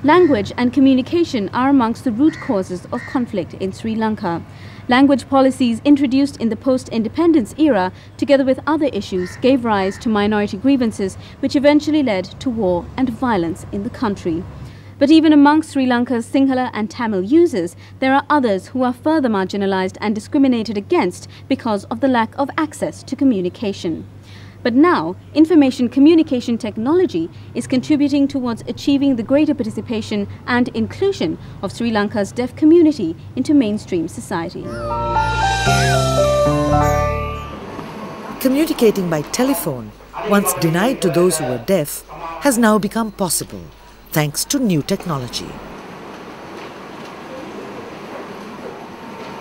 Language and communication are amongst the root causes of conflict in Sri Lanka. Language policies introduced in the post-independence era, together with other issues, gave rise to minority grievances, which eventually led to war and violence in the country. But even amongst Sri Lanka's Sinhala and Tamil users, there are others who are further marginalized and discriminated against because of the lack of access to communication. But now, information communication technology is contributing towards achieving the greater participation and inclusion of Sri Lanka's deaf community into mainstream society. Communicating by telephone, once denied to those who were deaf, has now become possible, thanks to new technology.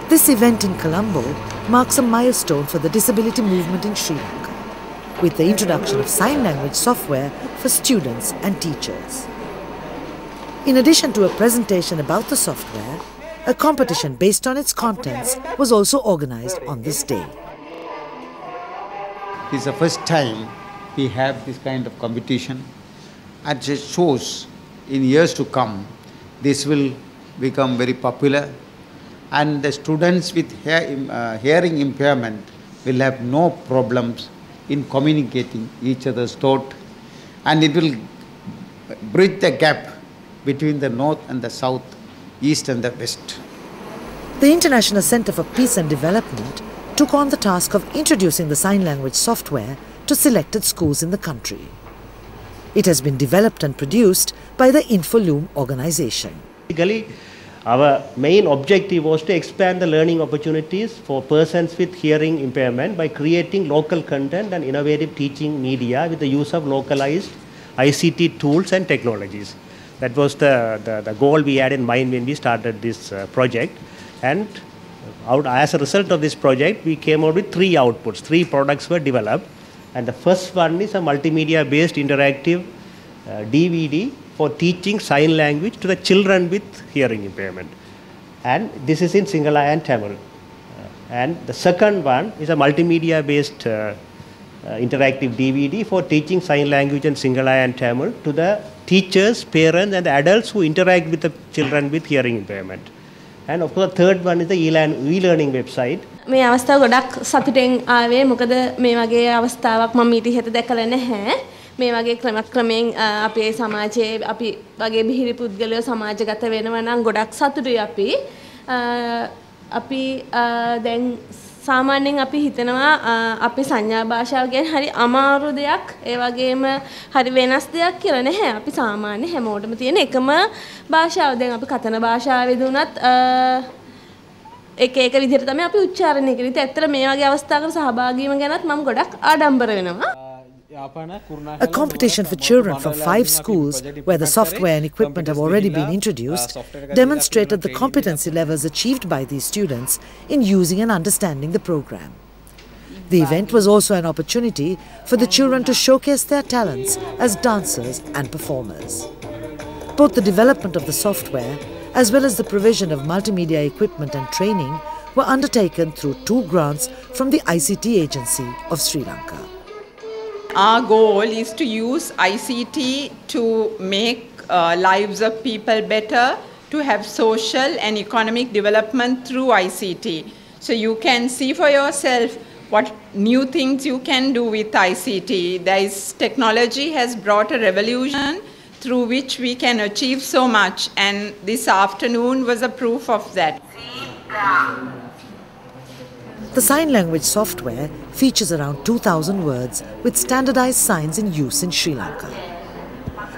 This event in Colombo marks a milestone for the disability movement in Sri Lanka, with the introduction of sign language software for students and teachers. In addition to a presentation about the software, a competition based on its contents was also organized on this day. It's the first time we have this kind of competition, and it shows in years to come this will become very popular, and the students with hearing impairment will have no problems in communicating each other's thought, and it will bridge the gap between the north and the south, east and the west. The International Centre for Peace and Development took on the task of introducing the sign language software to selected schools in the country. It has been developed and produced by the Infoloom organization. Basically, our main objective was to expand the learning opportunities for persons with hearing impairment by creating local content and innovative teaching media with the use of localized ICT tools and technologies. That was the goal we had in mind when we started this project. And as a result of this project, we came out with 3 outputs. 3 products were developed. And the first one is a multimedia-based interactive DVD for teaching sign language to the children with hearing impairment. And this is in Sinhala and Tamil. And the second one is a multimedia-based interactive DVD for teaching sign language in Sinhala and Tamil to the teachers, parents and the adults who interact with the children with hearing impairment. And of course the third one is the e-learning website. මේ අවස්ථාව ගොඩක් සතුටෙන් ආවේ මොකද මේ වගේ අවස්ථාවක් මම ඊට ඉහත දැකලා නැහැ. මේ වගේ ක්‍රමයෙන් අපේ සමාජයේ අපි වගේ බිහිරි පුද්ගලයෝ සමාජගත වෙනවා නම් ගොඩක් සතුටුයි අපි. අපි දැන් සාමාන්‍යයෙන් අපි හිතනවා අපි සංඥා භාෂාව කියන්නේ හරි අමාරු දෙයක් ඒ වගේම හරි වෙනස් දෙයක් කියලා නැහැ. අපි සාමාන්‍ය හැමෝටම තියෙන එකම භාෂාව. දැන් අපි කතන භාෂාවේදී උනත් එක විදිහට තමයි අපි උච්චාරණය කරන්නේ. ඇත්තට මේ වගේ අවස්ථාවකට සහභාගී වීම ගැනත් මම ගොඩක් ආඩම්බර වෙනවා. A competition for children from 5 schools where the software and equipment have already been introduced demonstrated the competency levels achieved by these students in using and understanding the program. The event was also an opportunity for the children to showcase their talents as dancers and performers. Both the development of the software as well as the provision of multimedia equipment and training were undertaken through 2 grants from the ICT Agency of Sri Lanka. Our goal is to use ICT to make lives of people better, to have social and economic development through ICT. So you can see for yourself what new things you can do with ICT. This technology has brought a revolution through which we can achieve so much, and this afternoon was a proof of that. The sign language software features around 2,000 words with standardized signs in use in Sri Lanka.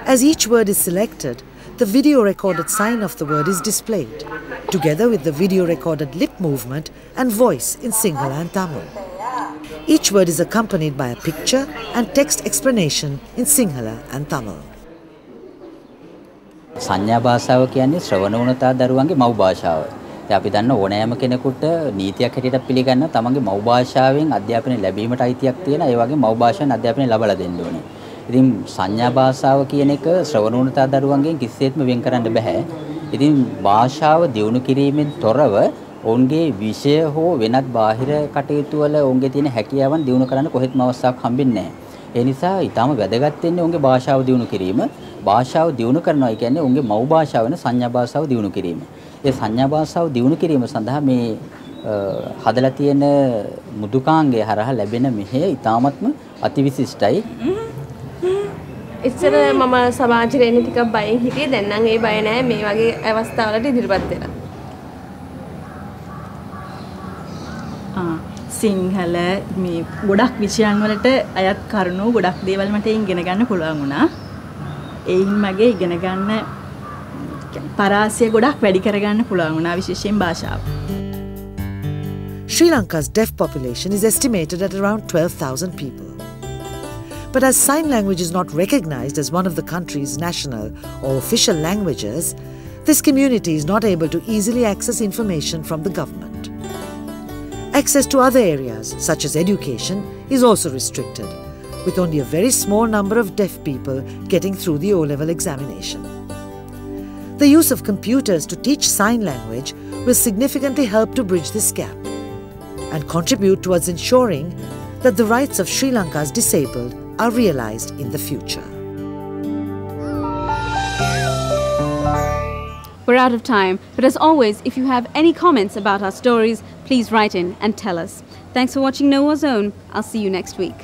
As each word is selected, the video recorded sign of the word is displayed, together with the video recorded lip movement and voice in Sinhala and Tamil. Each word is accompanied by a picture and text explanation in Sinhala and Tamil. සංඥා භාෂාව කියන්නේ ශ්‍රවණ වුණතා දරුවන්ගේ මව් භාෂාව. දැන් අපි දන්න ඕනෑම කෙනෙකුට නීතියක් හැටියට පිළිගන්න තමන්ගේ මව් භාෂාවෙන් අධ්‍යාපනය ලැබීමට අයිතියක් තියෙනවා. ඒ වගේ මව් භාෂාවෙන් අධ්‍යාපනය ලබා දෙන්න ඕනේ. ඉතින් සංඥා භාෂාව කියන එක ශ්‍රවණ වුණතා දරුවන්ගෙන් කිසිසේත්ම වෙන් කරන්න බෑ. ඉතින් භාෂාව දියුණු කිරීමෙන් තොරව ඔවුන්ගේ විෂය හෝ වෙනත් බාහිර කටයුතු වල ඔවුන්ගේ තියෙන හැකියාවන් දියුණු කරන්න කොහෙත්ම අවස්ථාවක් හම්බෙන්නේ නැහැ. ඒ නිසා ඊටම වැදගත් වෙන්නේ ඔවුන්ගේ භාෂාව දියුණු කිරීම. භාෂාව දියුණු කරනවා කියන්නේ උන්ගේ මව් භාෂාව වෙන සංඥා භාෂාව දියුණු කිරීම. ඒ සංඥා භාෂාව දියුණු කිරීම සඳහා මේ හදලා තියෙන මුදුකාංගය හරහා ලැබෙන මෙහෙය ඉතාමත්ම අතිවිශිෂ්ටයි. ඉස්සර මම සමාජයට එන්නේ ටිකක් බයෙන් හිටියේ. දැන් නම් ඒ බය නැහැ. මේ වගේ අවස්ථාවලට ඉදිරිපත් වෙලා. සිංහල මේ ගොඩක් විෂයන් වලට අයත් කරුණු ගොඩක් දේවල් මට ඉගෙන ගන්න පුළුවන් වුණා. ඒයින් මගේ ඉගෙන ගන්න පරාසය ගොඩක් වැඩි කරගන්න පුළුවන් වුණා විශේෂයෙන් භාෂාව. Sri Lanka's deaf population is estimated at around 12,000 people. But as sign language is not recognized as one of the country's national or official languages, this community is not able to easily access information from the government. Access to other areas, such as education, is also restricted, with only a very small number of deaf people getting through the O-level examination. The use of computers to teach sign language will significantly help to bridge this gap and contribute towards ensuring that the rights of Sri Lanka's disabled are realized in the future. We're out of time, but as always, if you have any comments about our stories, please write in and tell us. Thanks for watching Know Our Zone. I'll see you next week.